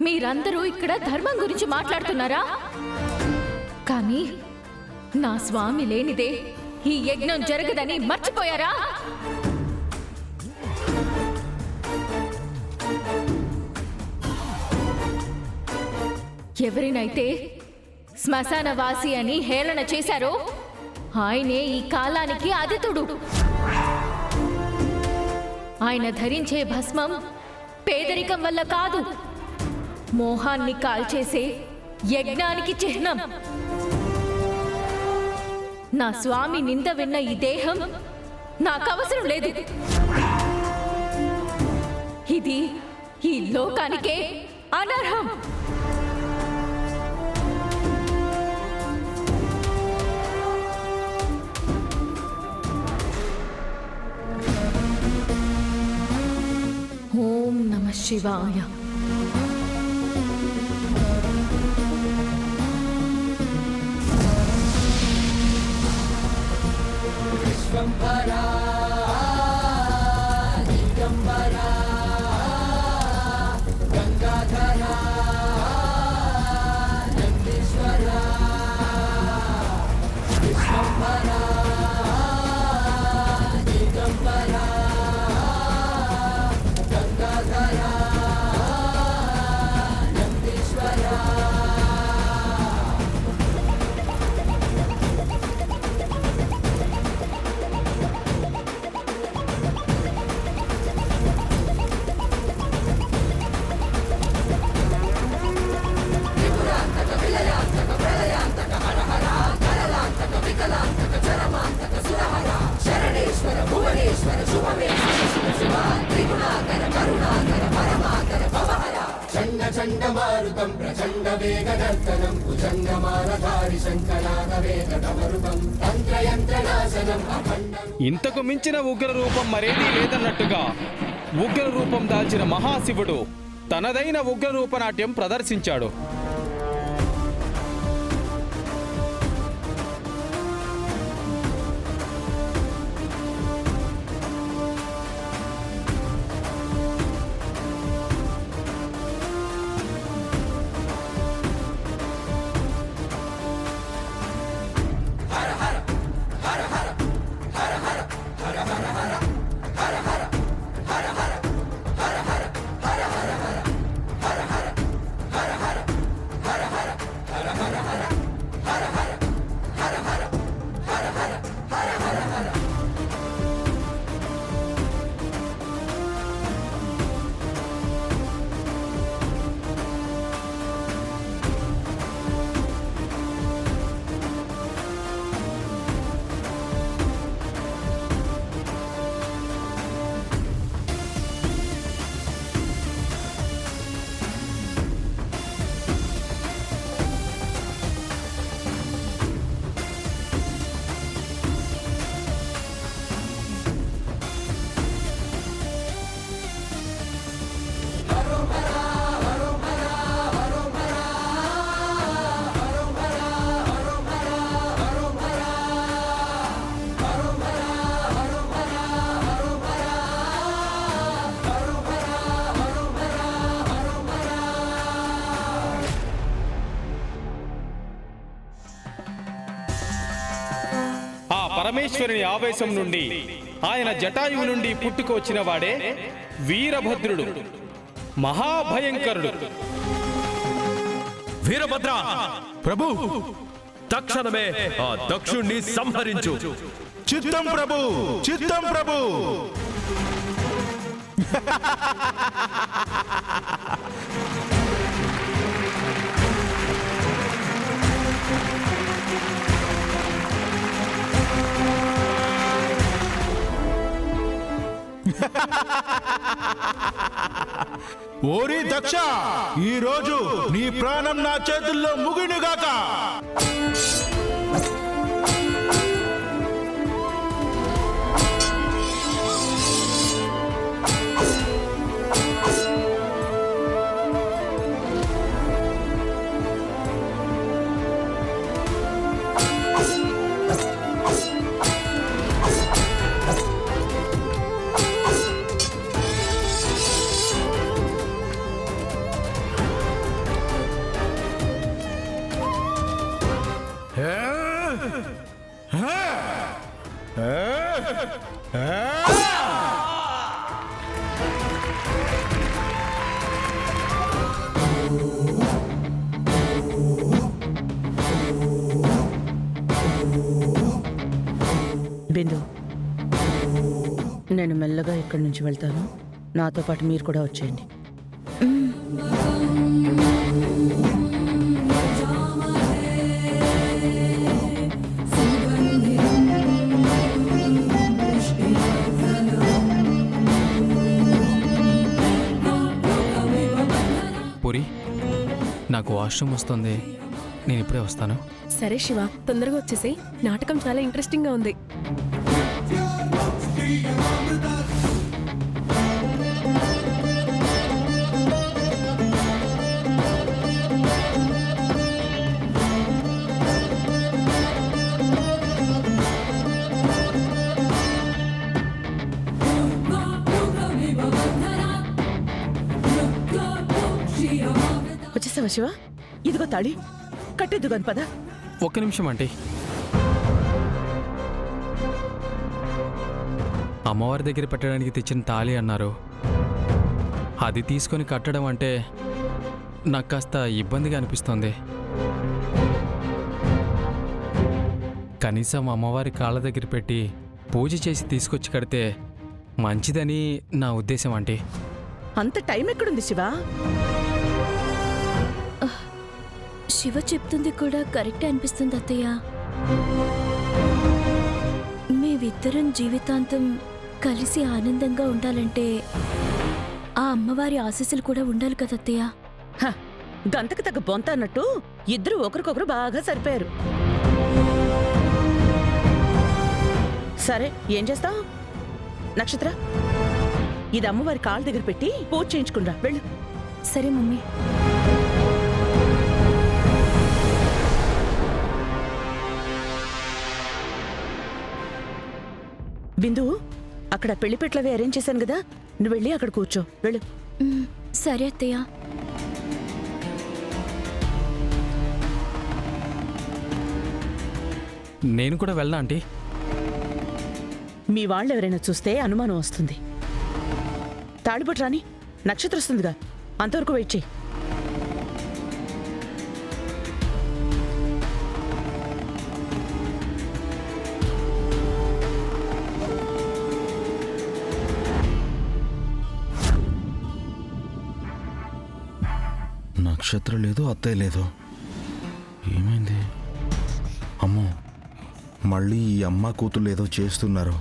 మీరందరూ ఇక్కడ ధర్మం గురించి మాట్లాడుతున్నారా? కానీ నా స్వామి లేనిదే ఈ యజ్ఞం జరగదని మర్చిపోయారా? ఎవరినైతే శ్మశానవాసి అని హేళన చేశారో ఆయనే ఈ కాలానికి అతిథుడు. ఆయన ధరించే భస్మం పేదరికం వల్ల కాదు, మోహాన్ని కాల్చేసే యజ్ఞానికి చిహ్నం. నా స్వామి నింద విన్న ఈ దేహం నాకవసరం లేదు. ఇది ఈ లోకానికే అనర్హం. ఓం నమః శివాయ. విశ్వంభరా దిగంబరా గంగాధరా నందీశ్వరా విశ్వంభరా దిగంబరా గంగాధరా నందీశ్వరా. చండమారుతం ప్రచండ వేగదర్శనం భుజంగమాలధారి శంకరాద వేదమరుతం తంత్రయంత్రనాశనం అఖండం. ఇంతకు మించిన ఉగ్ర రూపం మరేదీ లేదన్నట్టుగా ఉగ్ర రూపం దాల్చిన మహాశివుడు తనదైన ఉగ్ర రూపనాట్యం ప్రదర్శించాడు. పరమేశ్వరుని ఆవేశం నుండి ఆయన జటాయువు నుండి పుట్టుకొచ్చిన వాడే వీరభద్రుడు, మహాభయంకరుడు. వీరభద్ర ప్రభు, తక్షణమే ఆ దక్షుణ్ణి సంహరించు. చిత్తం ప్రభు, చిత్తం ప్రభు. ఓరి దక్ష, ఈ రోజు నీ ప్రాణం నా చేతుల్లో ముగినుగాక. బిందు, నేను మెల్లగా ఇక్కడి నుంచి వెళ్తాను. నాతో పాటు మీరు కూడా వచ్చేయండి. పూరి, నాకు వాష్రూమ్ వస్తుంది, నేను ఇప్పుడే వస్తాను. సరే శివ, తొందరగా వచ్చేసి. నాటకం చాలా ఇంట్రెస్టింగ్ గా ఉంది. వచ్చేసావా శివ? ఇదిగో తాళి, కట్టేద్దు కాని పద. ఒక్క నిమిషం ఆంటీ. అమ్మవారి దగ్గర పెట్టడానికి తెచ్చిన తాళి అన్నారు. అది తీసుకొని కట్టడం అంటే నాకు కాస్త ఇబ్బందిగా అనిపిస్తోంది. కనీసం అమ్మవారి కాళ్ళ దగ్గర పెట్టి పూజ చేసి తీసుకొచ్చి కడితే మంచిదని నా ఉద్దేశం ఆంటీ. అంత టైం ఎక్కడుంది శివ? శివ చెప్తుంది కూడా కరెక్ట్ అనిపిస్తుంది అత్తయ్య. మేమిద్దరం జీవితాంతం కలిసి ఆనందంగా ఉండాలంటే ఆ అమ్మవారి ఆశీస్సులు కూడా ఉండాలి కదా అత్తయ్య. గంతకు తగ్గ బొంత అన్నట్టు ఇద్దరు ఒకరికొకరు బాగా సరిపోయారు. సరే, ఏం చేస్తావు? నక్షత్ర, ఇది అమ్మవారి కాళ్ళ దగ్గర పెట్టి పూజ చేయించుకుందా, వెళ్ళు. సరే మమ్మీ. బిందు, అక్కడ పెళ్లిపెట్లవి అరేంజ్ చేశాను కదా, నువ్వు వెళ్ళి అక్కడ కూర్చో, వెళ్ళు. సరే అత్తయ్య. నేను కూడా వెళ్ళనా ఆంటీ? మీ వాళ్ళు ఎవరైనా చూస్తే అనుమానం వస్తుంది. తాళిబొట్టు రాని, నక్షత్రం వస్తుందిగా, అంతవరకు వెయిట్ చేయి. నక్షత్రం లేదు, అత్తయ్య లేదు. ఏమైంది? అమ్మో, మళ్ళీ ఈ అమ్మ కూతురు ఏదో చేస్తున్నారు.